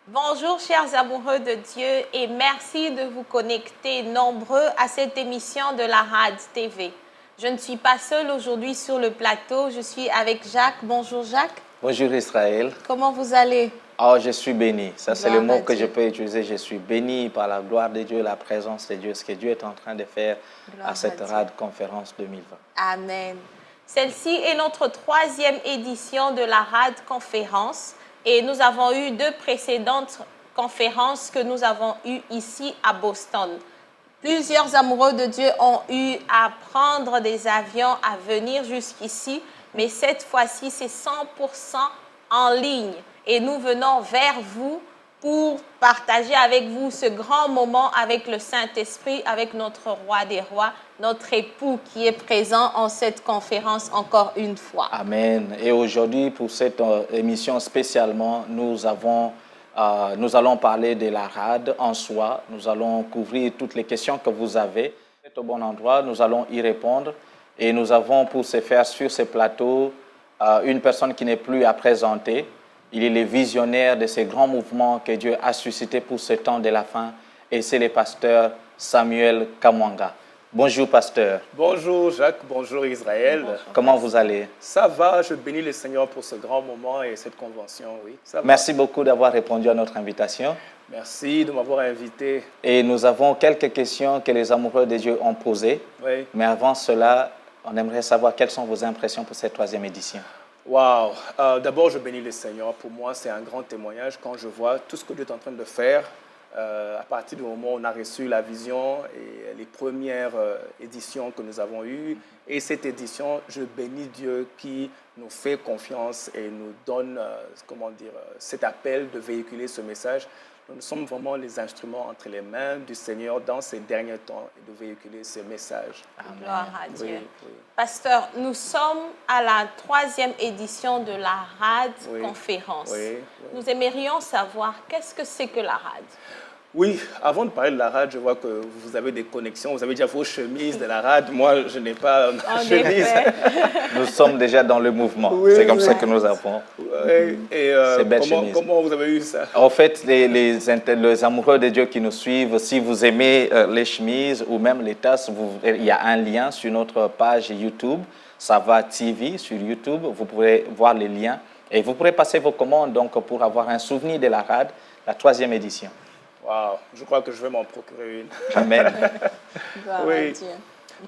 Bonjour chers amoureux de Dieu et merci de vous connecter nombreux à cette émission de la RAD TV. Je ne suis pas seule aujourd'hui sur le plateau, je suis avec Jacques. Bonjour Jacques. Bonjour Israël. Comment vous allez? Oh, je suis béni. Ça, c'est le Gloire à mot que je Dieu. peux utiliser. Je suis béni par la gloire de Dieu, la présence de Dieu, ce que Dieu est en train de faire Gloire à cette à Dieu. RAD conférence 2020. Amen. Celle-ci est notre 3e édition de la RAD conférence et nous avons eu 2 précédentes conférences que nous avons eues ici à Boston. Plusieurs amoureux de Dieu ont eu à prendre des avions, à venir jusqu'ici, mais cette fois-ci, c'est 100% en ligne. Et nous venons vers vous pour partager avec vous ce grand moment avec le Saint-Esprit, avec notre roi des rois, notre époux qui est présent en cette conférence encore une fois. Amen. Et aujourd'hui, pour cette émission spécialement, nous allons parler de la RAD en soi. Nous allons couvrir toutes les questions que vous avez. Vous êtes au bon endroit, nous allons y répondre. Et nous avons pour ce faire sur ce plateau une personne qui n'est plus à présenter. Il est le visionnaire de ces grands mouvements que Dieu a suscités pour ce temps de la fin. Et c'est le pasteur Samuel Kamwanga. Bonjour, pasteur. Bonjour Jacques, bonjour Israël. Bonjour. Comment vous allez? Ça va, je bénis le Seigneur pour ce grand moment et cette convention, oui. Ça va. Merci beaucoup d'avoir répondu à notre invitation. Merci de m'avoir invité. Et nous avons quelques questions que les amoureux de Dieu ont posées. Oui. Mais avant cela, on aimerait savoir quelles sont vos impressions pour cette 3e édition. Waouh! D'abord, je bénis le Seigneur. Pour moi, c'est un grand témoignage quand je vois tout ce que Dieu est en train de faire. À partir du moment où on a reçu la vision et les premières éditions que nous avons eues. Et cette édition, je bénis Dieu qui nous fait confiance et nous donne cet appel de véhiculer ce message. Nous sommes vraiment les instruments entre les mains du Seigneur dans ces derniers temps et de véhiculer ce message. Gloire à Dieu. Oui, oui. Pasteur, nous sommes à la 3e édition de la RAD Oui. conférence. Oui, oui. Nous aimerions savoir qu'est-ce que c'est que la RAD. Oui, avant de parler de la RAD, je vois que vous avez des connexions. Vous avez déjà vos chemises de la RAD. Moi, je n'ai pas ma En chemise. effet. Nous sommes déjà dans le mouvement. Oui, C'est comme oui. ça que nous avons. Oui, et C'est belle chemise. comment vous avez eu ça? En fait, les amoureux de Dieu qui nous suivent, si vous aimez les chemises ou même les tasses, il y a un lien sur notre page YouTube, Ça va TV sur YouTube. Vous pourrez voir les liens et vous pourrez passer vos commandes donc, pour avoir un souvenir de la RAD, la 3e édition. Waouh, je crois que je vais m'en procurer une. Amen. Gloire à Oui. Dieu.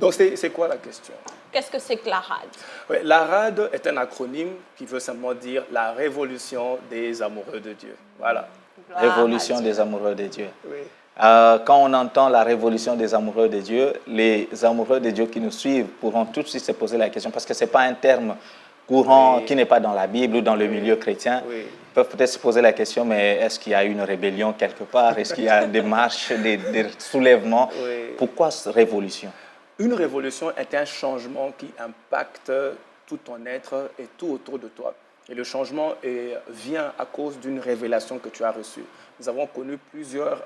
Donc, c'est quoi la question? Qu'est-ce que c'est que la RAD? Oui, la RAD est un acronyme qui veut simplement dire la révolution des amoureux de Dieu. Voilà. Gloire à Révolution Dieu. des amoureux de Dieu. Oui. Quand on entend la révolution des amoureux de Dieu, les amoureux de Dieu qui nous suivent pourront tout de suite se poser la question, parce que ce n'est pas un terme courant qui n'est pas dans la Bible ou dans le milieu chrétien. Oui. Ils peuvent peut-être se poser la question, mais est-ce qu'il y a une rébellion quelque part? Est-ce qu'il y a des marches, des soulèvements? Oui. Pourquoi cette révolution? Une révolution est un changement qui impacte tout ton être et tout autour de toi. Et le changement vient à cause d'une révélation que tu as reçue. Nous avons connu plusieurs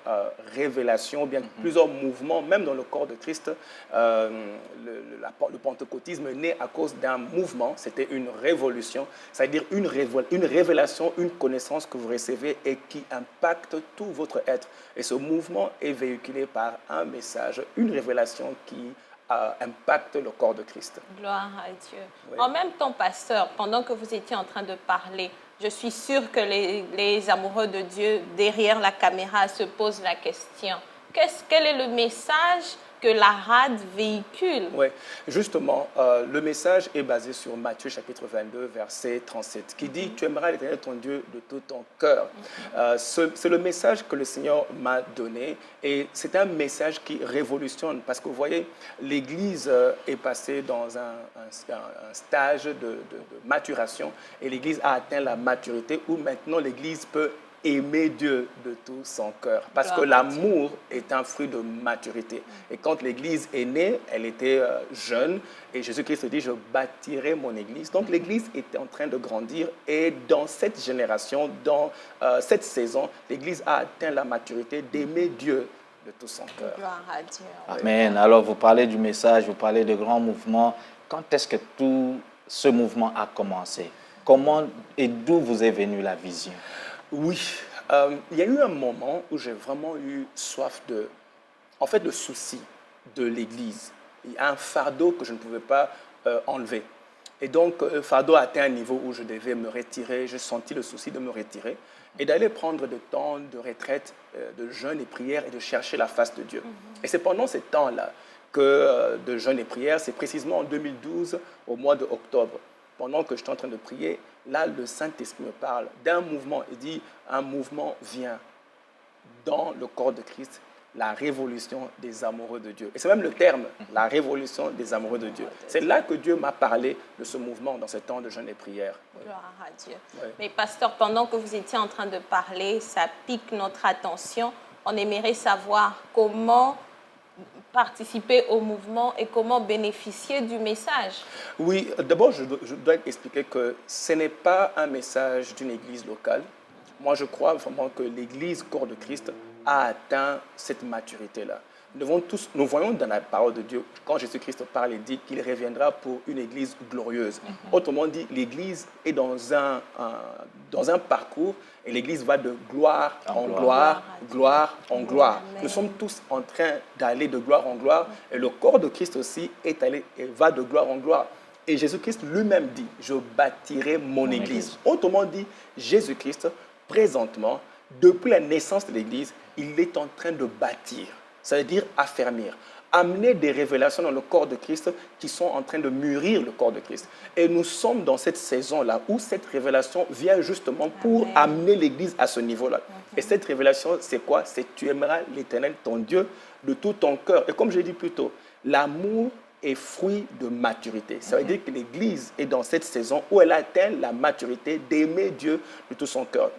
révélations, bien plusieurs mouvements, même dans le corps de Christ. Le pentecôtisme est né à cause d'un mouvement, c'était une révolution, c'est-à-dire une révélation, une connaissance que vous recevez et qui impacte tout votre être. Et ce mouvement est véhiculé par un message, une révélation qui impacte le corps de Christ. Gloire à Dieu. Oui. En même temps, pasteur, pendant que vous étiez en train de parler, je suis sûre que les amoureux de Dieu, derrière la caméra, se posent la question. Quel est le message que la RAD véhicule? Oui, justement, le message est basé sur Matthieu chapitre 22, verset 37, qui dit « Tu aimeras l'Éternel ton Dieu de tout ton cœur ». C'est le message que le Seigneur m'a donné et c'est un message qui révolutionne parce que vous voyez, l'Église est passée dans un stage de maturation et l'Église a atteint la maturité où maintenant l'Église peut aimer Dieu de tout son cœur. Parce que l'amour est un fruit de maturité. Et quand l'Église est née, elle était jeune. Et Jésus-Christ dit, je bâtirai mon Église. Donc l'Église était en train de grandir. Et dans cette génération, dans cette saison, l'Église a atteint la maturité d'aimer Dieu de tout son cœur. Gloire à Dieu. Amen. Alors, vous parlez du message, vous parlez de grands mouvements. Quand est-ce que tout ce mouvement a commencé? Comment et d'où vous est venue la vision? Oui, Il y a eu un moment où j'ai vraiment eu soif de souci de l'Église. Il y a un fardeau que je ne pouvais pas enlever. Et donc, le fardeau a atteint un niveau où je devais me retirer. J'ai senti le souci de me retirer et d'aller prendre des temps de retraite, de jeûne et prière et de chercher la face de Dieu. Et c'est pendant ces temps-là de jeûne et prière, c'est précisément en 2012, au mois d'octobre, pendant que j'étais en train de prier, là, le Saint-Esprit me parle d'un mouvement. Il dit, un mouvement vient dans le corps de Christ, la révolution des amoureux de Dieu. Et c'est même le terme, la révolution des amoureux de Dieu. C'est là que Dieu m'a parlé de ce mouvement dans ce temps de jeûne et prière. Gloire à Dieu. Oui. Mais pasteur, pendant que vous étiez en train de parler, ça pique notre attention. On aimerait savoir comment participer au mouvement et comment bénéficier du message. Oui, d'abord, je dois expliquer que ce n'est pas un message d'une église locale. Moi, je crois vraiment que l'église corps de Christ a atteint cette maturité-là. Nous voyons dans la parole de Dieu, quand Jésus-Christ parle, il dit qu'il reviendra pour une église glorieuse. Autrement dit, l'église est dans un parcours et l'église va de gloire en gloire, gloire en gloire. Amen. Nous sommes tous en train d'aller de gloire en gloire et le corps de Christ aussi va de gloire en gloire. Et Jésus-Christ lui-même dit, je bâtirai mon église. Autrement dit, Jésus-Christ, présentement, depuis la naissance de l'église, il est en train de bâtir. Ça veut dire affermir, amener des révélations dans le corps de Christ qui sont en train de mûrir le corps de Christ. Et nous sommes dans cette saison-là où cette révélation vient justement pour amener l'Église à ce niveau-là. Et cette révélation, c'est quoi? C'est tu aimeras l'Éternel, ton Dieu, de tout ton cœur. Et comme j'ai dit plus tôt, l'amour est fruit de maturité. Ça veut dire que l'Église est dans cette saison où elle atteint la maturité d'aimer Dieu de tout son cœur.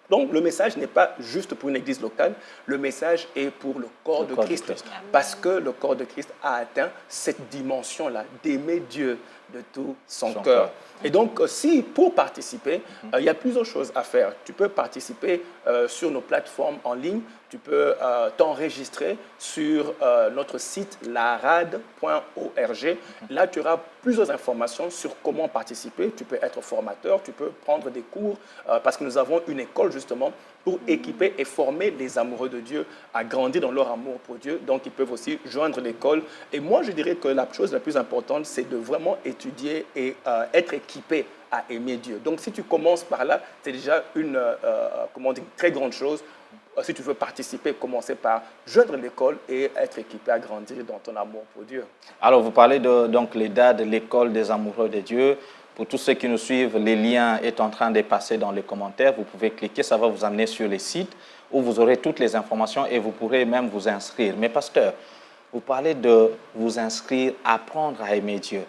Donc, le message n'est pas juste pour une église locale, le message est pour le corps de Christ. Parce que le corps de Christ a atteint cette dimension-là, d'aimer Dieu de tout son cœur. Et donc, si pour participer, il y a plusieurs choses à faire. Tu peux participer sur nos plateformes en ligne, tu peux t'enregistrer sur notre site larad.org. Là, tu auras plusieurs informations sur comment participer. Tu peux être formateur, tu peux prendre des cours, parce que nous avons une école justement pour équiper et former les amoureux de Dieu à grandir dans leur amour pour Dieu. Donc, ils peuvent aussi joindre l'école. Et moi, je dirais que la chose la plus importante, c'est de vraiment étudier et être équipé à aimer Dieu. Donc, si tu commences par là, c'est déjà une très grande chose. Si tu veux participer, commencer par joindre l'école et être équipé à grandir dans ton amour pour Dieu. Alors, vous parlez donc les dates de l'école des amoureux de Dieu. Pour tous ceux qui nous suivent, les liens sont en train de passer dans les commentaires. Vous pouvez cliquer, ça va vous amener sur les sites où vous aurez toutes les informations et vous pourrez même vous inscrire. Mais pasteur, vous parlez de vous inscrire, apprendre à aimer Dieu.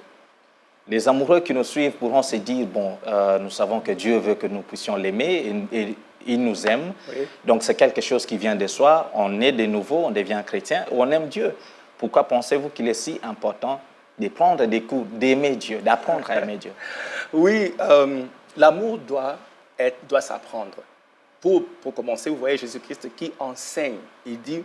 Les amoureux qui nous suivent pourront se dire, bon, nous savons que Dieu veut que nous puissions l'aimer et il nous aime. Oui. Donc, c'est quelque chose qui vient de soi. On est de nouveau, on devient chrétien, on aime Dieu. Pourquoi pensez-vous qu'il est si important de prendre des cours, d'aimer Dieu, d'apprendre à aimer Dieu? Oui, l'amour doit s'apprendre. Pour commencer, vous voyez Jésus-Christ qui enseigne. Il dit,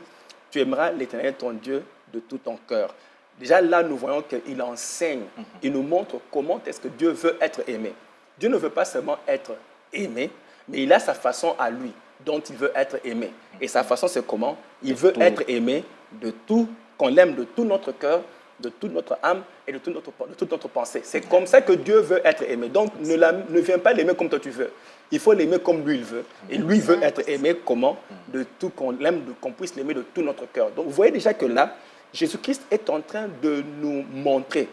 tu aimeras l'Éternel ton Dieu de tout ton cœur. Déjà là, nous voyons qu'il enseigne. Il nous montre comment est-ce que Dieu veut être aimé. Dieu ne veut pas seulement être aimé, mais il a sa façon à lui, dont il veut être aimé. Et sa façon, c'est comment? Il veut être aimé de tout, qu'on l'aime de tout notre cœur, de toute notre âme et de toute notre pensée. C'est comme ça que Dieu veut être aimé. Donc, ne viens pas l'aimer comme toi tu veux. Il faut l'aimer comme lui il veut. Et lui veut être aimé comment? De tout, qu'on l'aime, qu'on puisse l'aimer de tout notre cœur. Donc, vous voyez déjà que là, Jésus-Christ est en train de nous montrer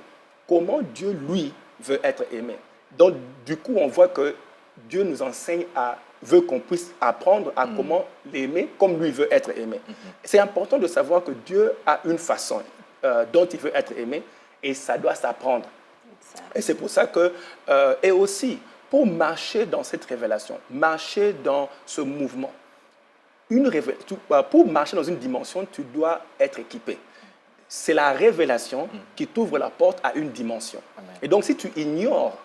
comment Dieu, lui, veut être aimé. Donc, du coup, on voit que Dieu nous enseigne veut qu'on puisse apprendre à comment l'aimer comme lui veut être aimé. C'est important de savoir que Dieu a une façon dont il veut être aimé et ça doit s'apprendre. Et c'est pour ça que, et aussi, pour marcher dans cette révélation, marcher dans ce mouvement, pour marcher dans une dimension, tu dois être équipé. C'est la révélation qui t'ouvre la porte à une dimension. Amen. Et donc, si tu ignores,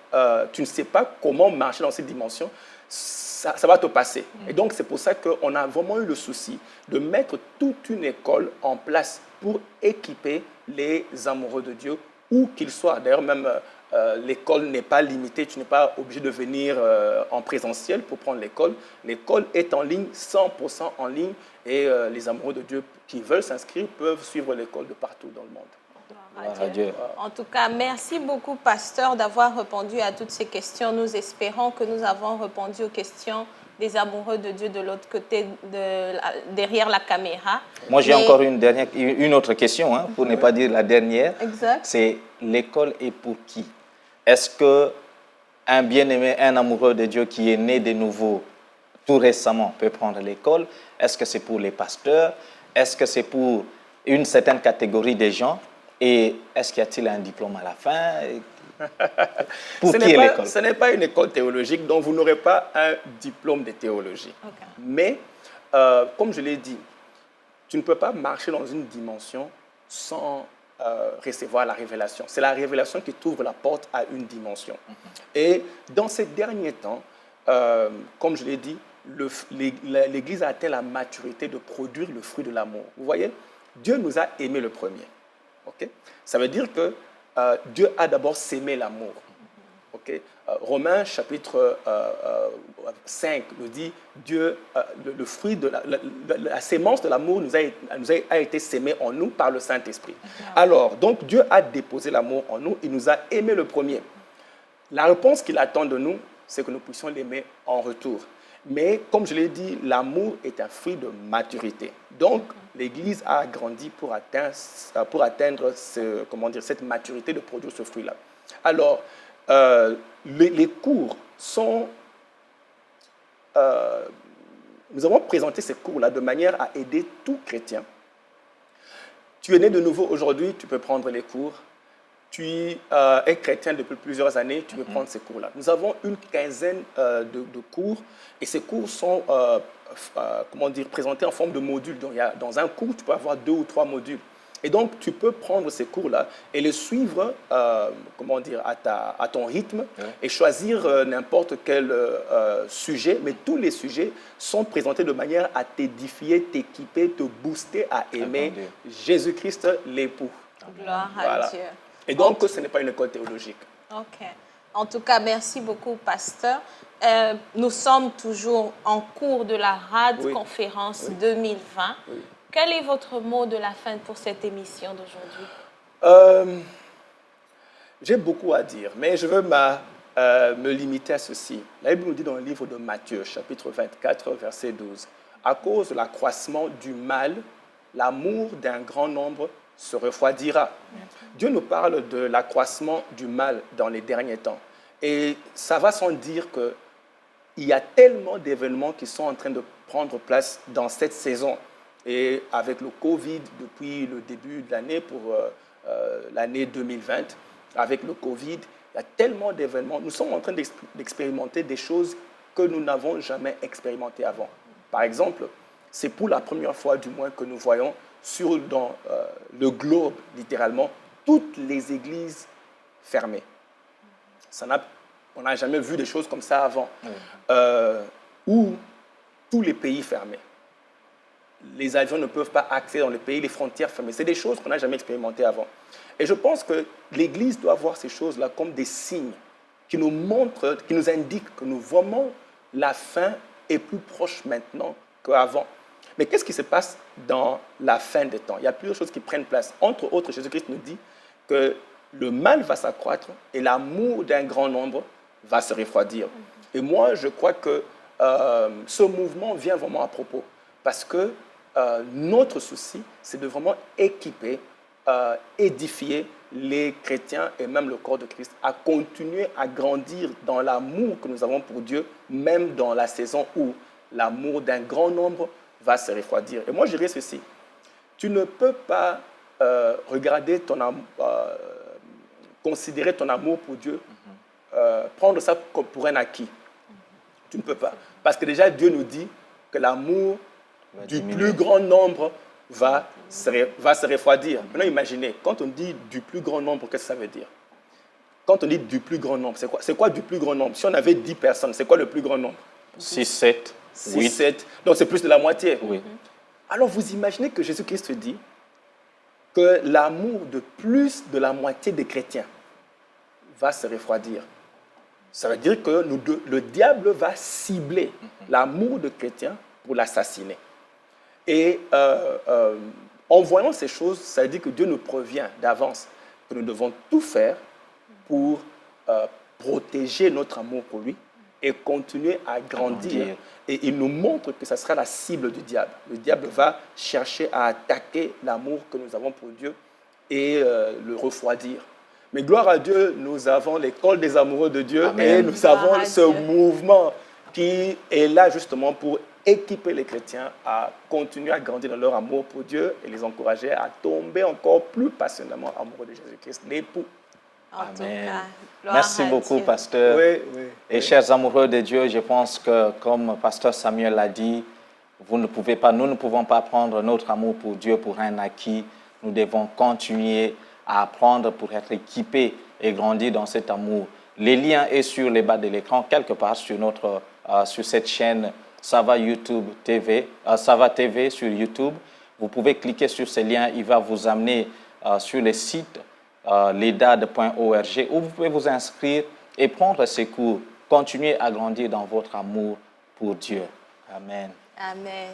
tu ne sais pas comment marcher dans cette dimension, ça va te passer. Et donc, c'est pour ça qu'on a vraiment eu le souci de mettre toute une école en place pour équiper les amoureux de Dieu, où qu'ils soient. D'ailleurs, même l'école n'est pas limitée, tu n'es pas obligé de venir en présentiel pour prendre l'école. L'école est en ligne, 100% en ligne, et les amoureux de Dieu qui veulent s'inscrire peuvent suivre l'école de partout dans le monde. Gloire à Dieu. En tout cas, merci beaucoup, pasteur, d'avoir répondu à toutes ces questions. Nous espérons que nous avons répondu aux questions des amoureux de Dieu de l'autre côté, derrière la caméra. Moi, j'ai encore une autre question, hein, pour ne pas dire la dernière. Exact. C'est l'école est pour qui? Est-ce qu'un bien-aimé, un amoureux de Dieu qui est né de nouveau tout récemment peut prendre l'école? Est-ce que c'est pour les pasteurs? Est-ce que c'est pour une certaine catégorie de gens? Et est-ce qu'il y a un diplôme à la fin? Pour qui est l'école? Ce n'est pas une école théologique, donc vous n'aurez pas un diplôme de théologie. Okay. Mais, comme je l'ai dit, tu ne peux pas marcher dans une dimension sans recevoir la révélation. C'est la révélation qui t'ouvre la porte à une dimension. Et dans ces derniers temps, comme je l'ai dit, l'Église a atteint la maturité de produire le fruit de l'amour. Vous voyez, Dieu nous a aimés le premier. Okay? Ça veut dire que Dieu a d'abord sémé l'amour. Okay? Romains chapitre 5 nous dit Dieu, le fruit de la sémence de l'amour a été sémée en nous par le Saint-Esprit. Alors, donc Dieu a déposé l'amour en nous, il nous a aimés le premier. La réponse qu'il attend de nous, c'est que nous puissions l'aimer en retour. Mais comme je l'ai dit, l'amour est un fruit de maturité. Donc, l'Église a grandi pour atteindre cette maturité de produire ce fruit-là. Alors, les cours sont... nous avons présenté ces cours-là de manière à aider tout chrétien. Tu es né de nouveau aujourd'hui, tu peux prendre les cours. Tu es chrétien depuis plusieurs années, tu peux prendre ces cours-là. Nous avons une quinzaine de cours et ces cours sont présentés en forme de modules. Donc, dans un cours, tu peux avoir 2 ou 3 modules. Et donc, tu peux prendre ces cours-là et les suivre à ton rythme et choisir n'importe quel sujet. Mais tous les sujets sont présentés de manière à t'édifier, t'équiper, te booster à aimer Jésus-Christ, l'époux. Gloire à Dieu. Et donc, ce n'est pas une école théologique. OK. En tout cas, merci beaucoup, pasteur. Nous sommes toujours en cours de la RAD conférence 2020. Oui. Quel est votre mot de la fin pour cette émission d'aujourd'hui? J'ai beaucoup à dire, mais je veux me limiter à ceci. La Bible nous dit dans le livre de Matthieu, chapitre 24, verset 12, « À cause de l'accroissement du mal, l'amour d'un grand nombre se refroidira. » Dieu nous parle de l'accroissement du mal dans les derniers temps. Et ça va sans dire qu'il y a tellement d'événements qui sont en train de prendre place dans cette saison. Et avec le Covid, depuis le début de l'année pour l'année 2020, avec le Covid, il y a tellement d'événements. Nous sommes en train d'expérimenter des choses que nous n'avons jamais expérimentées avant. Par exemple, c'est pour la première fois du moins que nous voyons dans le globe, littéralement, toutes les églises fermées. On n'a jamais vu des choses comme ça avant. Ou tous les pays fermés. Les avions ne peuvent pas accéder dans le pays, les frontières fermées. C'est des choses qu'on n'a jamais expérimentées avant. Et je pense que l'Église doit voir ces choses-là comme des signes qui nous montrent, qui nous indiquent que vraiment la fin est plus proche maintenant qu'avant. Mais qu'est-ce qui se passe dans la fin des temps? Il y a plusieurs choses qui prennent place. Entre autres, Jésus-Christ nous dit que le mal va s'accroître et l'amour d'un grand nombre va se refroidir. Et moi, je crois que ce mouvement vient vraiment à propos. Parce que notre souci, c'est de vraiment équiper, édifier les chrétiens et même le corps de Christ à continuer à grandir dans l'amour que nous avons pour Dieu, même dans la saison où l'amour d'un grand nombre va se refroidir. Et moi, je dirais ceci. Tu ne peux pas considérer ton amour pour Dieu, prendre ça pour un acquis. Tu ne peux pas. Parce que déjà, Dieu nous dit que l'amour du plus grand nombre va se refroidir. Maintenant, imaginez, quand on dit du plus grand nombre, qu'est-ce que ça veut dire? Quand on dit du plus grand nombre, c'est quoi du plus grand nombre? Si on avait 10 personnes, c'est quoi le plus grand nombre? 6, 7, 8. 7. Donc, c'est plus de la moitié. Oui. Alors, vous imaginez que Jésus-Christ dit que l'amour de plus de la moitié des chrétiens va se refroidir. Ça veut dire que le diable va cibler l'amour de chrétien pour l'assassiner. Et en voyant ces choses, ça veut dire que Dieu nous prévient d'avance que nous devons tout faire pour protéger notre amour pour lui et continuer à grandir. Et il nous montre que ça sera la cible du diable. Le diable va chercher à attaquer l'amour que nous avons pour Dieu et le refroidir. Mais gloire à Dieu, nous avons l'école des amoureux de Dieu. Amen. Et nous avons ce mouvement qui est là justement pour équiper les chrétiens à continuer à grandir dans leur amour pour Dieu et les encourager à tomber encore plus passionnément amoureux de Jésus-Christ, l'époux. Amen. Merci beaucoup, pasteur. Et chers amoureux de Dieu, je pense que, comme pasteur Samuel l'a dit, nous ne pouvons pas prendre notre amour pour Dieu pour un acquis. Nous devons continuer à apprendre pour être équipés et grandir dans cet amour. Les liens sont sur les bas de l'écran, quelque part sur cette chaîne Sava YouTube TV, Sava TV sur YouTube. Vous pouvez cliquer sur ce lien, il va vous amener sur le site ledad.org où vous pouvez vous inscrire et prendre ces cours. Continuez à grandir dans votre amour pour Dieu. Amen. Amen.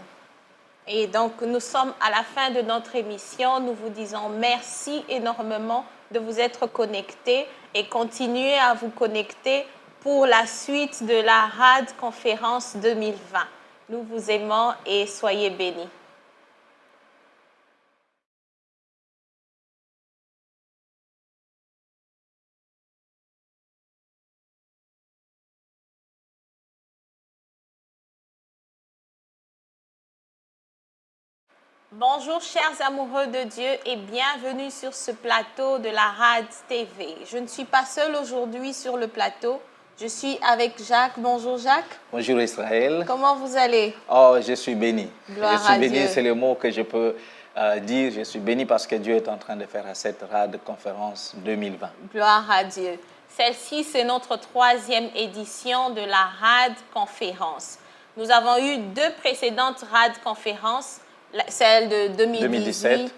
Et donc, nous sommes à la fin de notre émission. Nous vous disons merci énormément de vous être connectés et continuez à vous connecter pour la suite de la RAD Conférence 2020. Nous vous aimons et soyez bénis. Bonjour chers amoureux de Dieu et bienvenue sur ce plateau de la RAD TV. Je ne suis pas seule aujourd'hui sur le plateau, je suis avec Jacques. Bonjour Jacques. Bonjour Israël. Comment vous allez? Oh, je suis béni. Gloire je suis à béni, Dieu. C'est le mot que je peux dire. Je suis béni parce que Dieu est en train de faire à cette RAD Conférence 2020. Gloire à Dieu. Celle-ci, c'est notre 3e édition de la RAD Conférence. Nous avons eu 2 précédentes RAD Conférences. Celle de 2017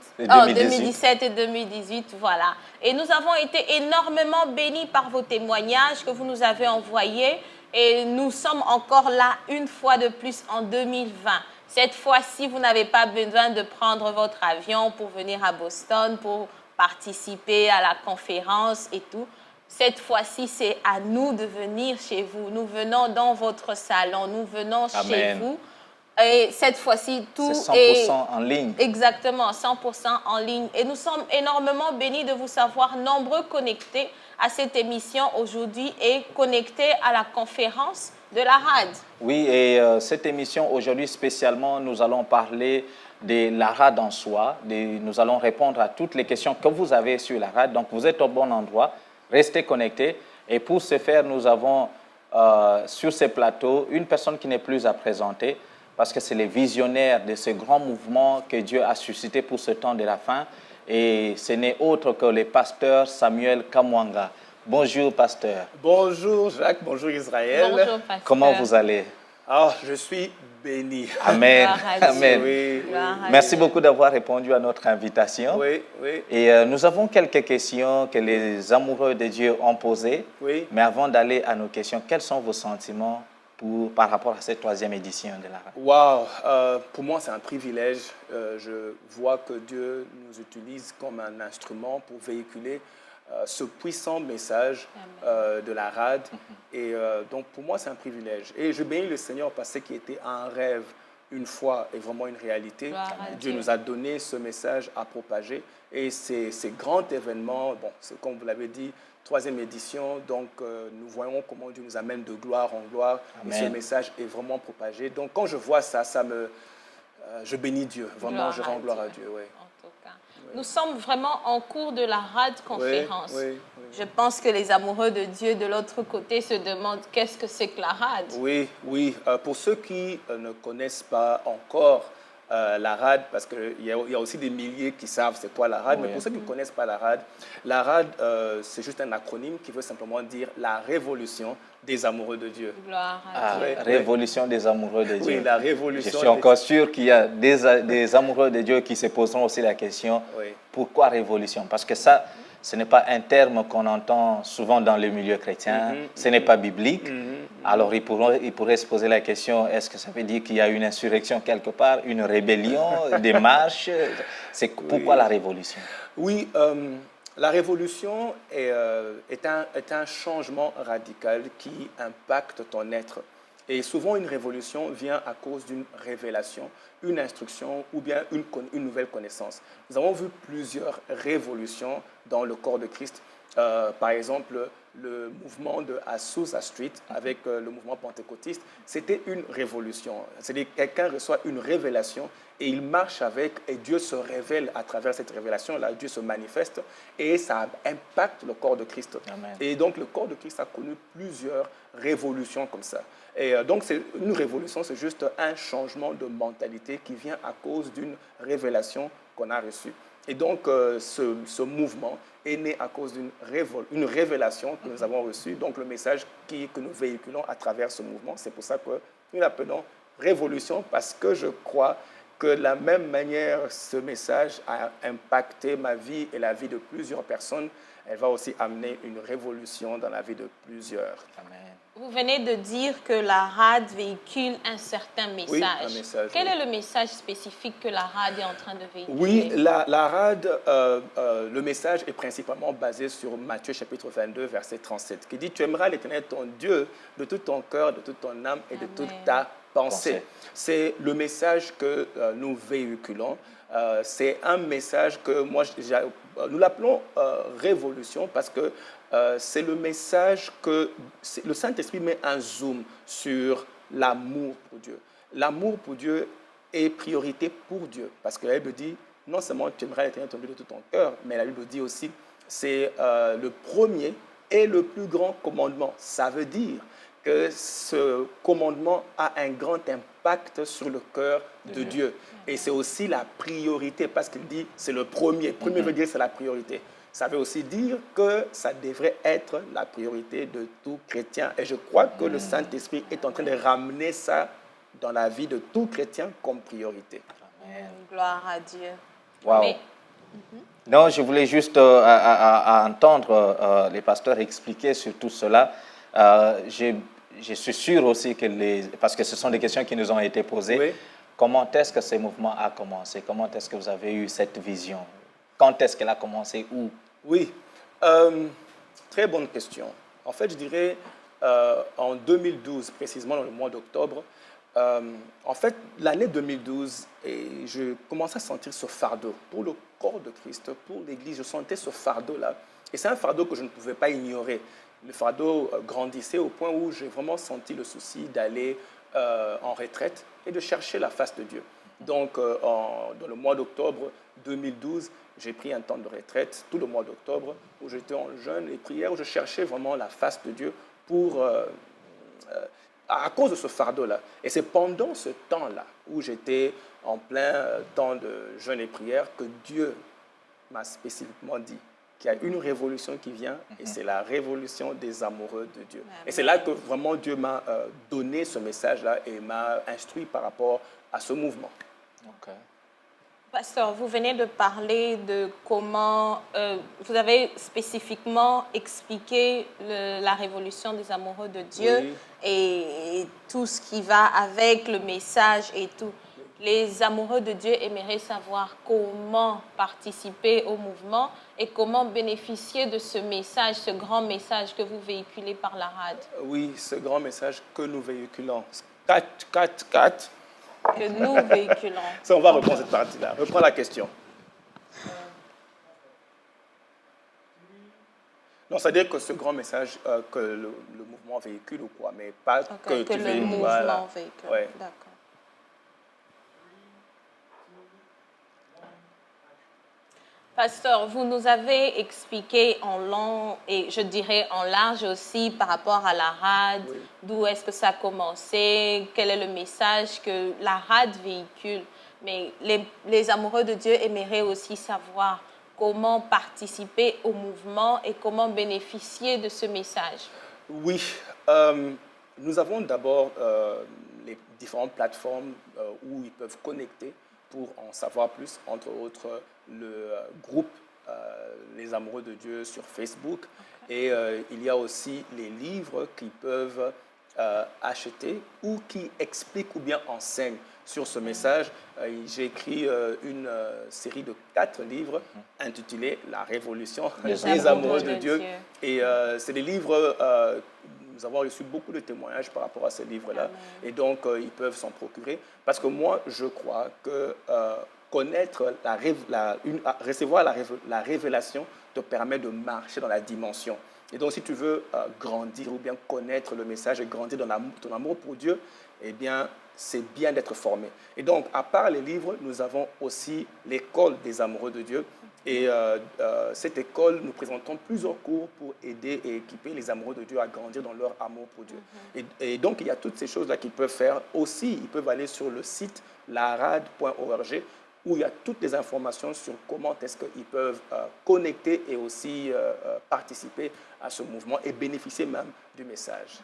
et 2018, voilà. Et nous avons été énormément bénis par vos témoignages que vous nous avez envoyés et nous sommes encore là une fois de plus en 2020. Cette fois-ci, vous n'avez pas besoin de prendre votre avion pour venir à Boston, pour participer à la conférence et tout. Cette fois-ci, c'est à nous de venir chez vous. Nous venons dans votre salon, nous venons chez vous. Et cette fois-ci, tout est 100% en ligne. Exactement, 100% en ligne. Et nous sommes énormément bénis de vous savoir nombreux connectés à cette émission aujourd'hui et connectés à la conférence de la RAD. Oui, et cette émission aujourd'hui spécialement, nous allons parler de la RAD en soi. Nous allons répondre à toutes les questions que vous avez sur la RAD. Donc, vous êtes au bon endroit. Restez connectés. Et pour ce faire, nous avons sur ces plateaux une personne qui n'est plus à présenter, parce que c'est le visionnaire de ce grand mouvement que Dieu a suscité pour ce temps de la fin. Et ce n'est autre que le pasteur Samuel Kamwanga. Bonjour, pasteur. Bonjour, Jacques. Bonjour, Israël. Bonjour, pasteur. Comment vous allez? Ah, je suis béni. Amen. Amen. Oui, Merci beaucoup d'avoir répondu à notre invitation. Oui, oui. Et nous avons quelques questions que les amoureux de Dieu ont posées. Oui. Mais avant d'aller à nos questions, quels sont vos sentiments par rapport à cette 3e édition de la RAD? Wow, pour moi, c'est un privilège. Je vois que Dieu nous utilise comme un instrument pour véhiculer ce puissant message de la RAD. Et donc, pour moi, c'est un privilège. Et je bénis le Seigneur parce qu'il était un rêve une fois et vraiment une réalité. Dieu nous a donné ce message à propager. Et ces grands événements, bon, c'est comme vous l'avez dit, 3e édition, donc nous voyons comment Dieu nous amène de gloire en gloire. Amen. Et ce message est vraiment propagé. Donc quand je vois ça, je bénis Dieu. Vraiment, je rends gloire à Dieu. Oui. En tout cas. Oui. Nous sommes vraiment en cours de la RAD Conférence. Oui. Je pense que les amoureux de Dieu de l'autre côté se demandent qu'est-ce que c'est que la RAD. Oui. Pour ceux qui ne connaissent pas encore la RAD, parce qu'il y a aussi des milliers qui savent c'est quoi la RAD, mais pour ceux qui ne connaissent pas la RAD, c'est juste un acronyme qui veut simplement dire la révolution des amoureux de Dieu. Gloire à Dieu. Révolution des amoureux de Dieu. Oui, la révolution. Je suis encore sûr qu'il y a des amoureux de Dieu qui se poseront aussi la question, pourquoi révolution? Parce que ça, ce n'est pas un terme qu'on entend souvent dans le milieu chrétien, ce n'est pas biblique. Alors, ils pourraient se poser la question, est-ce que ça veut dire qu'il y a une insurrection quelque part, une rébellion, des marches? C'est pourquoi la révolution? Oui, la révolution est un changement radical qui impacte ton être. Et souvent, une révolution vient à cause d'une révélation, une instruction ou bien une nouvelle connaissance. Nous avons vu plusieurs révolutions dans le corps de Christ. Par exemple, le mouvement de Azusa Street avec le mouvement pentecôtiste, c'était une révolution. C'est-à-dire que quelqu'un reçoit une révélation et il marche avec, et Dieu se révèle à travers cette révélation-là, Dieu se manifeste et ça impacte le corps de Christ. Amen. Et donc le corps de Christ a connu plusieurs révolutions comme ça. Et donc une révolution, c'est juste un changement de mentalité qui vient à cause d'une révélation qu'on a reçue. Et donc, ce mouvement est né à cause d'une révélation que nous avons reçue. Donc, le message que nous véhiculons à travers ce mouvement, c'est pour ça que nous l'appelons révolution, parce que je crois que de la même manière, ce message a impacté ma vie et la vie de plusieurs personnes. Elle va aussi amener une révolution dans la vie de plusieurs. Amen. Vous venez de dire que la RAD véhicule un certain message. Oui, un message. Quel est le message spécifique que la RAD est en train de véhiculer? Oui, la RAD, le message est principalement basé sur Matthieu chapitre 22, verset 37, qui dit « Tu aimeras l'Éternel ton Dieu de tout ton cœur, de toute ton âme et de toute ta pensée. » C'est le message que nous véhiculons. C'est un message que nous l'appelons révolution parce que c'est le message que le Saint-Esprit met un zoom sur l'amour pour Dieu. L'amour pour Dieu est priorité pour Dieu parce que la Bible dit non seulement tu aimeras l'Éternel ton Dieu de tout ton cœur, mais la Bible dit aussi c'est le premier et le plus grand commandement. Ça veut dire que ce commandement a un grand impact sur le cœur de Dieu. Et c'est aussi la priorité, parce qu'il dit c'est le premier. Premier veut dire c'est la priorité. Ça veut aussi dire que ça devrait être la priorité de tout chrétien. Et je crois que le Saint-Esprit est en train de ramener ça dans la vie de tout chrétien comme priorité. Gloire à Dieu. Wow. Mais, Non, je voulais juste à entendre les pasteurs expliquer sur tout cela. Je suis sûr aussi que parce que ce sont des questions qui nous ont été posées. Oui. Comment est-ce que ce mouvement a commencé? Comment est-ce que vous avez eu cette vision? Quand est-ce qu'elle a commencé? Où? Oui, très bonne question. En fait, je dirais en 2012, précisément dans le mois d'octobre, en fait, l'année 2012, et je commençais à sentir ce fardeau pour le corps de Christ, pour l'Église. Je sentais ce fardeau-là. Et c'est un fardeau que je ne pouvais pas ignorer. Le fardeau grandissait au point où j'ai vraiment senti le souci d'aller en retraite et de chercher la face de Dieu. Donc, dans le mois d'octobre 2012, j'ai pris un temps de retraite, tout le mois d'octobre, où j'étais en jeûne et prière, où je cherchais vraiment la face de Dieu à cause de ce fardeau-là. Et c'est pendant ce temps-là, où j'étais en plein temps de jeûne et prière, que Dieu m'a spécifiquement dit qu'il y a une révolution qui vient, et c'est la révolution des amoureux de Dieu. Amen. Et c'est là que vraiment Dieu m'a donné ce message-là et m'a instruit par rapport à ce mouvement. Okay. Pasteur, vous venez de parler de comment vous avez spécifiquement expliqué la révolution des amoureux de Dieu Oui. et tout ce qui va avec le message et tout. Les amoureux de Dieu aimeraient savoir comment participer au mouvement et comment bénéficier de ce message, ce grand message que vous véhiculez par la RAD. Oui, ce grand message que nous véhiculons. 4. Que nous véhiculons. Ça, on va reprendre cette partie-là. Reprends la question. Non, c'est-à-dire que ce grand message que le mouvement véhicule ou quoi, mais pas Okay, que tu le véhicules. mouvement Voilà. véhicule. Ouais. D'accord. Pasteur, vous nous avez expliqué en long et je dirais en large aussi par rapport à la RAD, Oui. d'où est-ce que ça a commencé, quel est le message que la RAD véhicule. Mais les amoureux de Dieu aimeraient aussi savoir comment participer au mouvement et comment bénéficier de ce message. Oui, nous avons d'abord les différentes plateformes où ils peuvent connecter pour en savoir plus, entre autres le groupe les amoureux de Dieu sur Facebook. Et il y a aussi les livres qu'ils peuvent acheter ou qui expliquent ou bien enseignent sur ce message. J'ai écrit une série de 4 livres intitulés La Révolution des amoureux de Dieu. Et c'est des livres, nous avons reçu beaucoup de témoignages par rapport à ces livres-là. Et donc, ils peuvent s'en procurer. Parce que moi, je crois que connaître, recevoir la révélation te permet de marcher dans la dimension. Et donc, si tu veux grandir ou bien connaître le message et grandir dans ton amour pour Dieu, eh bien, c'est bien d'être formé. Et donc, à part les livres, nous avons aussi l'école des amoureux de Dieu. Et cette école, nous présentons plusieurs cours pour aider et équiper les amoureux de Dieu à grandir dans leur amour pour Dieu. Et donc, il y a toutes ces choses-là qu'ils peuvent faire. Aussi, ils peuvent aller sur le site larad.org où il y a toutes les informations sur comment est-ce qu'ils peuvent connecter et aussi participer à ce mouvement et bénéficier même du message.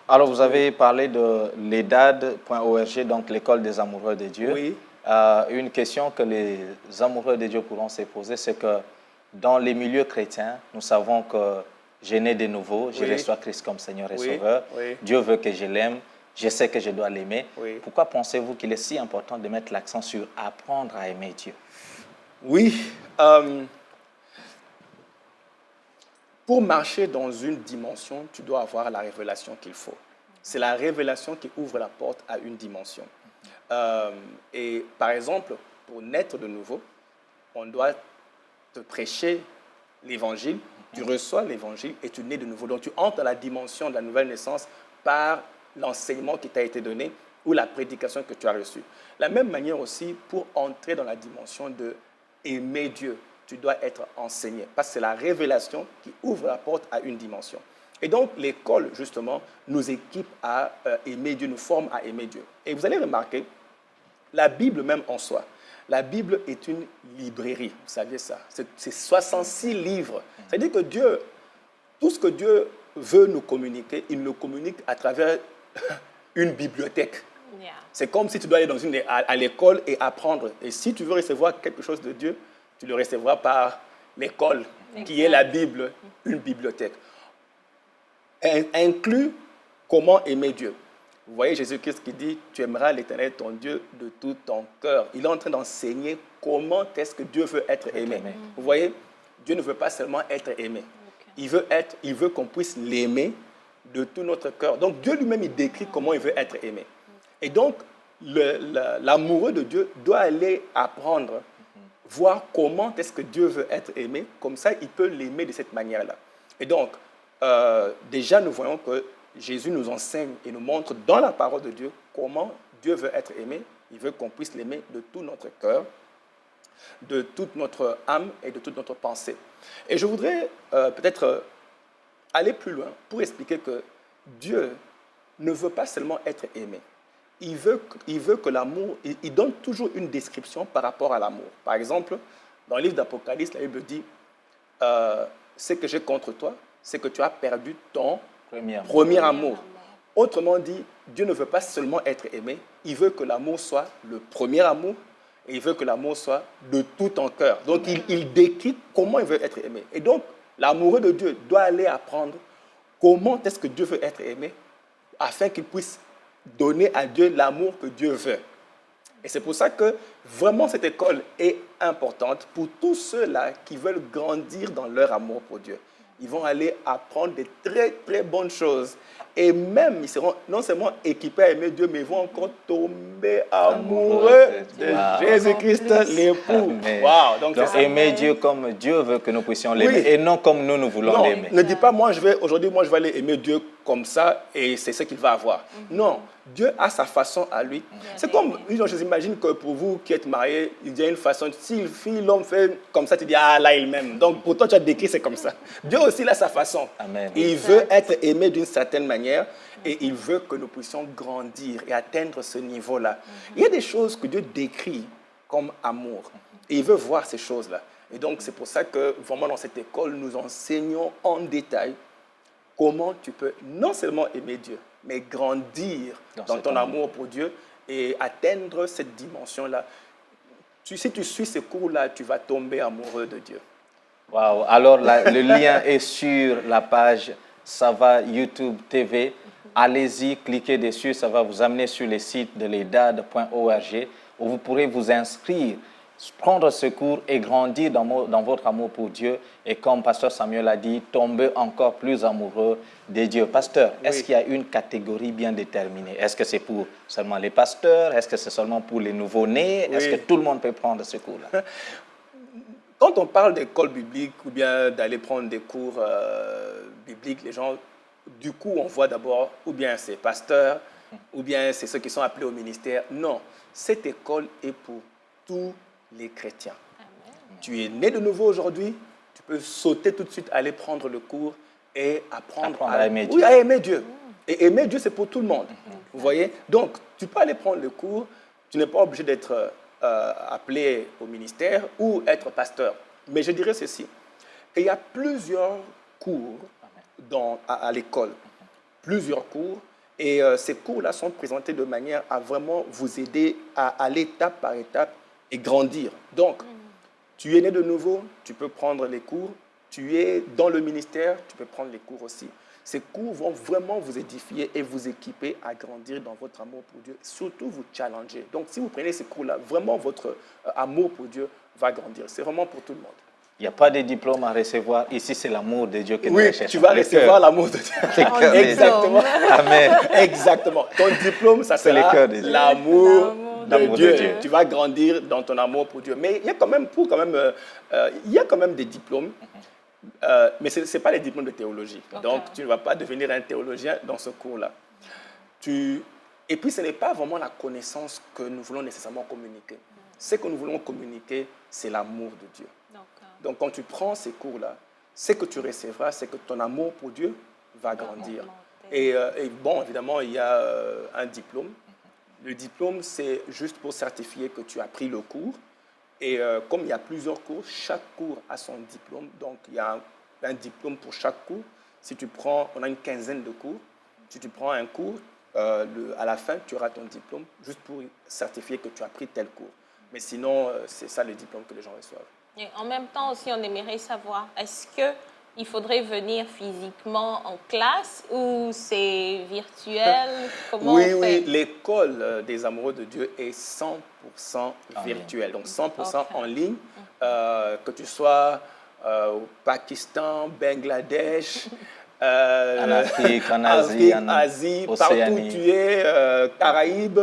Alors, vous avez parlé de l'EDAD.org, donc l'école des amoureux de Dieu. Oui. Une question que les amoureux de Dieu pourront se poser, c'est que dans les milieux chrétiens, nous savons que j'ai né de nouveau, je reçois Christ comme Seigneur et Sauveur. Oui. Dieu veut que je l'aime. Je sais que je dois l'aimer. Oui. Pourquoi pensez-vous qu'il est si important de mettre l'accent sur apprendre à aimer Dieu? Oui. Pour marcher dans une dimension, tu dois avoir la révélation qu'il faut. C'est la révélation qui ouvre la porte à une dimension. Et par exemple, pour naître de nouveau, on doit te prêcher l'évangile, tu reçois l'évangile et tu nais de nouveau. Donc tu entres dans la dimension de la nouvelle naissance par l'enseignement qui t'a été donné ou la prédication que tu as reçue. La même manière aussi, pour entrer dans la dimension de aimer Dieu, tu dois être enseigné, parce que c'est la révélation qui ouvre la porte à une dimension. Et donc, l'école, justement, nous équipe à aimer Dieu, nous forme à aimer Dieu. Et vous allez remarquer, la Bible même en soi, la Bible est une librairie, vous saviez ça. C'est 66 livres. C'est-à-dire que Dieu, tout ce que Dieu veut nous communiquer, il nous communique à travers une bibliothèque. Yeah. C'est comme si tu dois aller à l'école et apprendre. Et si tu veux recevoir quelque chose de Dieu, tu le recevras par l'école, qui est la Bible, une bibliothèque. Inclut comment aimer Dieu. Vous voyez Jésus-Christ qui dit « Tu aimeras l'Éternel, ton Dieu, de tout ton cœur ». Il est en train d'enseigner comment est-ce que Dieu veut être aimé. Vous voyez, Dieu ne veut pas seulement être aimé. Okay. Il veut qu'on puisse l'aimer de tout notre cœur. Donc Dieu lui-même, il décrit comment il veut être aimé. Et donc, l'amoureux de Dieu doit aller apprendre, voir comment est-ce que Dieu veut être aimé. Comme ça, il peut l'aimer de cette manière-là. Et donc, déjà, nous voyons que Jésus nous enseigne et nous montre dans la parole de Dieu comment Dieu veut être aimé. Il veut qu'on puisse l'aimer de tout notre cœur, de toute notre âme et de toute notre pensée. Et je voudrais peut-être aller plus loin pour expliquer que Dieu ne veut pas seulement être aimé. Il veut que l'amour, il donne toujours une description par rapport à l'amour. Par exemple, dans le livre d'Apocalypse, la Bible dit ce que j'ai contre toi, c'est que tu as perdu ton premier amour. Autrement dit, Dieu ne veut pas seulement être aimé, il veut que l'amour soit le premier amour et il veut que l'amour soit de tout ton cœur. Donc, il décrit comment il veut être aimé. Et donc, l'amoureux de Dieu doit aller apprendre comment est-ce que Dieu veut être aimé afin qu'il puisse donner à Dieu l'amour que Dieu veut. Et c'est pour ça que vraiment cette école est importante pour tous ceux-là qui veulent grandir dans leur amour pour Dieu. Ils vont aller apprendre des très, très bonnes choses. Et même, ils seront non seulement équipés à aimer Dieu, mais ils vont encore tomber amoureux de Jésus-Christ, l'époux. Wow. Donc aimer Dieu comme Dieu veut que nous puissions l'aimer, et non comme nous voulons l'aimer. Ne dis pas, aujourd'hui, moi, je vais aller aimer Dieu comme ça, et c'est ce qu'il va avoir. Non, Dieu a sa façon à lui. C'est comme, j'imagine que pour vous qui êtes mariés, il y a une façon, si l'homme fait comme ça, tu dis, ah là, il m'aime. Donc pour toi, tu as décrit, c'est comme ça. Dieu aussi, il a sa façon. Amen. Il veut être aimé d'une certaine manière, et il veut que nous puissions grandir et atteindre ce niveau-là. Il y a des choses que Dieu décrit comme amour, et il veut voir ces choses-là. Et donc, c'est pour ça que, vraiment, dans cette école, nous enseignons en détail comment tu peux non seulement aimer Dieu, mais grandir dans ton amour pour Dieu et atteindre cette dimension-là. Si tu suis ce cours-là, tu vas tomber amoureux de Dieu. Wow. Alors, le lien est sur la page Ça va YouTube TV. Allez-y, cliquez dessus, ça va vous amener sur le site de l'EDAD.org où vous pourrez vous inscrire, prendre ce cours et grandir dans votre amour pour Dieu. Et comme Pasteur Samuel a dit, tomber encore plus amoureux de Dieu. Pasteur, est-ce qu'il y a une catégorie bien déterminée? Est-ce que c'est pour seulement les pasteurs? Est-ce que c'est seulement pour les nouveau-nés? Est-ce que tout le monde peut prendre ce cours-là? Quand on parle d'école biblique ou bien d'aller prendre des cours bibliques, les gens, du coup, on voit d'abord ou bien c'est pasteurs, ou bien c'est ceux qui sont appelés au ministère. Non, cette école est pour tous les chrétiens. Amen. Tu es né de nouveau aujourd'hui, tu peux sauter tout de suite, aller prendre le cours et apprendre à aimer Dieu. Oui, à aimer Dieu. Et aimer Dieu, c'est pour tout le monde. Vous voyez? Donc, tu peux aller prendre le cours, tu n'es pas obligé d'être appelé au ministère ou être pasteur. Mais je dirais ceci, il y a plusieurs cours à l'école, plusieurs cours, et ces cours-là sont présentés de manière à vraiment vous aider à aller étape par étape et grandir. Donc, tu es né de nouveau, tu peux prendre les cours, tu es dans le ministère, tu peux prendre les cours aussi. Ces cours vont vraiment vous édifier et vous équiper à grandir dans votre amour pour Dieu, surtout vous challenger. Donc, si vous prenez ces cours-là, vraiment votre amour pour Dieu va grandir. C'est vraiment pour tout le monde. Il n'y a pas de diplôme à recevoir. Ici, c'est l'amour de Dieu que nous recherchons. Oui, tu vas recevoir l'amour de Dieu. Exactement. Amen. Exactement. Ton diplôme, ça sera l'amour de Dieu. Tu vas grandir dans ton amour pour Dieu. Mais il y a quand même, il y a quand même des diplômes. Mais ce n'est pas les diplômes de théologie. Okay. Donc, tu ne vas pas devenir un théologien dans ce cours-là. Et puis, ce n'est pas vraiment la connaissance que nous voulons nécessairement communiquer. Ce que nous voulons communiquer, c'est l'amour de Dieu. Donc, quand tu prends ces cours-là, ce que tu recevras, c'est que ton amour pour Dieu va grandir. Et bon, évidemment, il y a un diplôme. Le diplôme, c'est juste pour certifier que tu as pris le cours. Et comme il y a plusieurs cours, chaque cours a son diplôme. Donc, il y a un diplôme pour chaque cours. Si tu prends, on a une quinzaine de cours. Si tu prends un cours, à la fin, tu auras ton diplôme juste pour certifier que tu as pris tel cours. Mais sinon, c'est ça le diplôme que les gens reçoivent. Et en même temps aussi, on aimerait savoir, est-ce qu'il faudrait venir physiquement en classe ou c'est virtuel? Comment oui, oui, l'école des amoureux de Dieu est 100% virtuelle, donc 100% en ligne, que tu sois au Pakistan, Bangladesh, en Afrique, en Asie, partout où tu es, Caraïbes.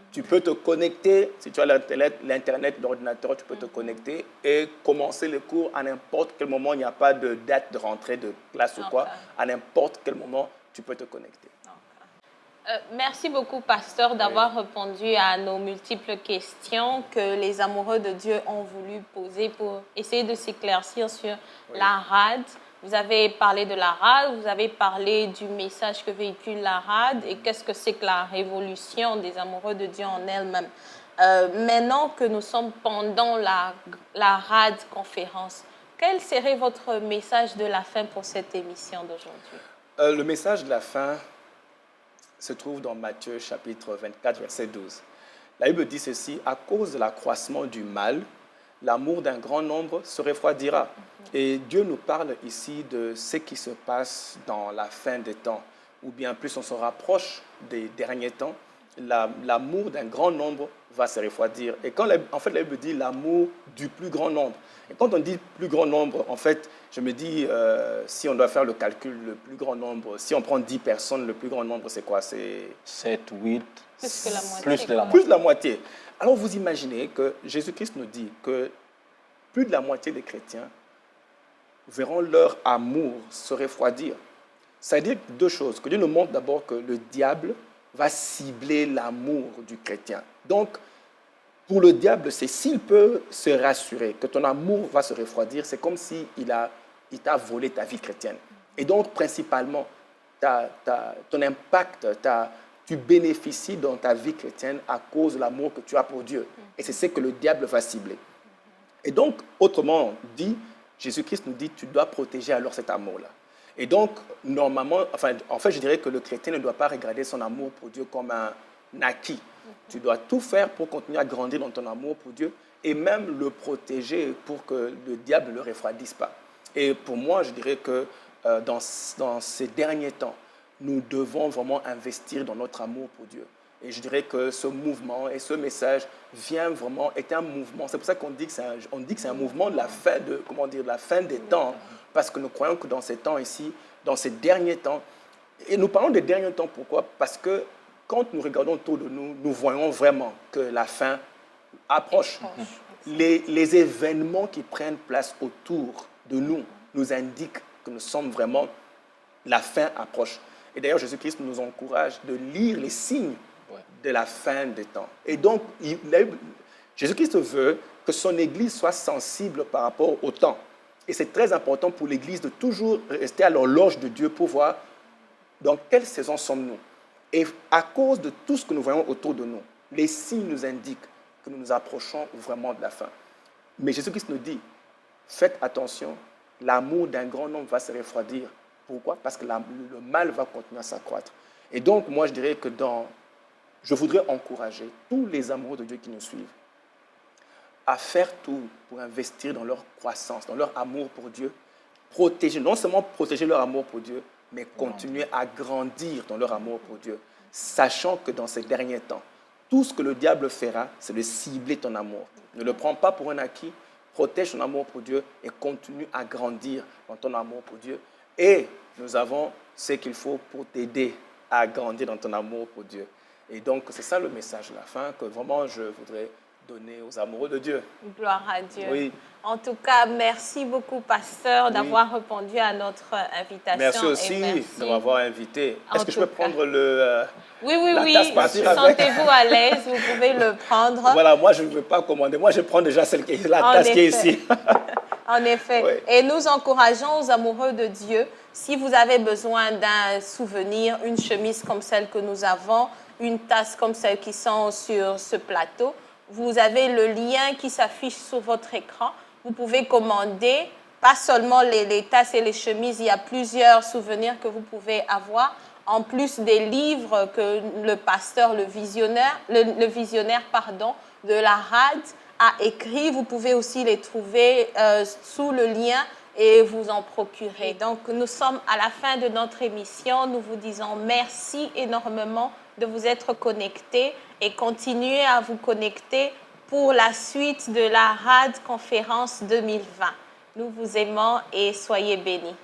Tu peux te connecter, si tu as l'Internet, l'ordinateur, tu peux te connecter et commencer le cours à n'importe quel moment. Il n'y a pas de date de rentrée de classe ou quoi. À n'importe quel moment, tu peux te connecter. Merci beaucoup, pasteur, d'avoir répondu à nos multiples questions que les amoureux de Dieu ont voulu poser pour essayer de s'éclaircir sur la RAD. Vous avez parlé de la RAD, vous avez parlé du message que véhicule la RAD et qu'est-ce que c'est que la révolution des amoureux de Dieu en elle-même. Maintenant que nous sommes pendant la RAD conférence, quel serait votre message de la fin pour cette émission d'aujourd'hui? Le message de la fin se trouve dans Matthieu chapitre 24, verset 12. La Bible dit ceci, « À cause de l'accroissement du mal, l'amour d'un grand nombre se refroidira. » Et Dieu nous parle ici de ce qui se passe dans la fin des temps, ou bien plus on se rapproche des derniers temps, l'amour d'un grand nombre va se refroidir. Et quand en fait la Bible dit l'amour du plus grand nombre. Et quand on dit plus grand nombre, en fait, je me dis, si on doit faire le calcul, le plus grand nombre, si on prend 10 personnes, le plus grand nombre, c'est quoi? C'est 7, 8, plus que la moitié. Plus de la moitié. Alors vous imaginez que Jésus-Christ nous dit que plus de la moitié des chrétiens verront leur amour se refroidir. Ça veut dire deux choses. Que Dieu nous montre d'abord que le diable va cibler l'amour du chrétien. Donc, pour le diable, c'est s'il peut se rassurer que ton amour va se refroidir, c'est comme s'il t'a volé ta vie chrétienne. Et donc, principalement, ton impact, tu bénéficies dans ta vie chrétienne à cause de l'amour que tu as pour Dieu. Et c'est ce que le diable va cibler. Et donc, autrement dit, Jésus-Christ nous dit, tu dois protéger alors cet amour-là. Et donc, normalement, en fait, je dirais que le chrétien ne doit pas regarder son amour pour Dieu comme un acquis. Tu dois tout faire pour continuer à grandir dans ton amour pour Dieu et même le protéger pour que le diable ne le refroidisse pas. Et pour moi, je dirais que dans ces derniers temps, nous devons vraiment investir dans notre amour pour Dieu. Et je dirais que ce mouvement et ce message vient vraiment être un mouvement. C'est pour ça qu'on dit que c'est un mouvement de la fin de la fin des temps, parce que nous croyons que dans ces temps ici, dans ces derniers temps, et nous parlons des derniers temps, pourquoi? Parce que quand nous regardons autour de nous, nous voyons vraiment que la fin approche. Les événements qui prennent place autour de nous nous indiquent que nous sommes vraiment, la fin approche. Et d'ailleurs, Jésus-Christ nous encourage de lire les signes de la fin des temps. Et donc, Jésus-Christ veut que son Église soit sensible par rapport au temps. Et c'est très important pour l'Église de toujours rester à l'horloge de Dieu pour voir dans quelle saison sommes-nous. Et à cause de tout ce que nous voyons autour de nous, les signes nous indiquent que nous nous approchons vraiment de la fin. Mais Jésus-Christ nous dit, faites attention, l'amour d'un grand homme va se refroidir. Pourquoi? Parce que le mal va continuer à s'accroître. Et donc, moi, je dirais que je voudrais encourager tous les amoureux de Dieu qui nous suivent à faire tout pour investir dans leur croissance, dans leur amour pour Dieu, non seulement protéger leur amour pour Dieu, mais continuer à grandir dans leur amour pour Dieu, sachant que dans ces derniers temps, tout ce que le diable fera, c'est de cibler ton amour. Ne le prends pas pour un acquis, protège ton amour pour Dieu et continue à grandir dans ton amour pour Dieu. Et nous avons ce qu'il faut pour t'aider à grandir dans ton amour pour Dieu. Et donc, c'est ça le message de la fin que vraiment je voudrais donner aux amoureux de Dieu. Gloire à Dieu. Oui. En tout cas, merci beaucoup, pasteur, d'avoir répondu à notre invitation. Merci aussi de m'avoir invité. Est-ce que je peux prendre la tasse partir avec? Sentez-vous à l'aise, vous pouvez le prendre. Voilà, moi je ne veux pas commander. Moi je prends déjà la tasse qui est ici. En effet. Oui. Et nous encourageons aux amoureux de Dieu, si vous avez besoin d'un souvenir, une chemise comme celle que nous avons, une tasse comme celle qui sont sur ce plateau, vous avez le lien qui s'affiche sur votre écran. Vous pouvez commander, pas seulement les tasses et les chemises, il y a plusieurs souvenirs que vous pouvez avoir, en plus des livres que le pasteur, le visionnaire de la RAD a écrit. Vous pouvez aussi les trouver sous le lien et vous en procurer. Donc, nous sommes à la fin de notre émission. Nous vous disons merci énormément de vous être connectés et continuez à vous connecter pour la suite de la RAD Conférence 2020. Nous vous aimons et soyez bénis.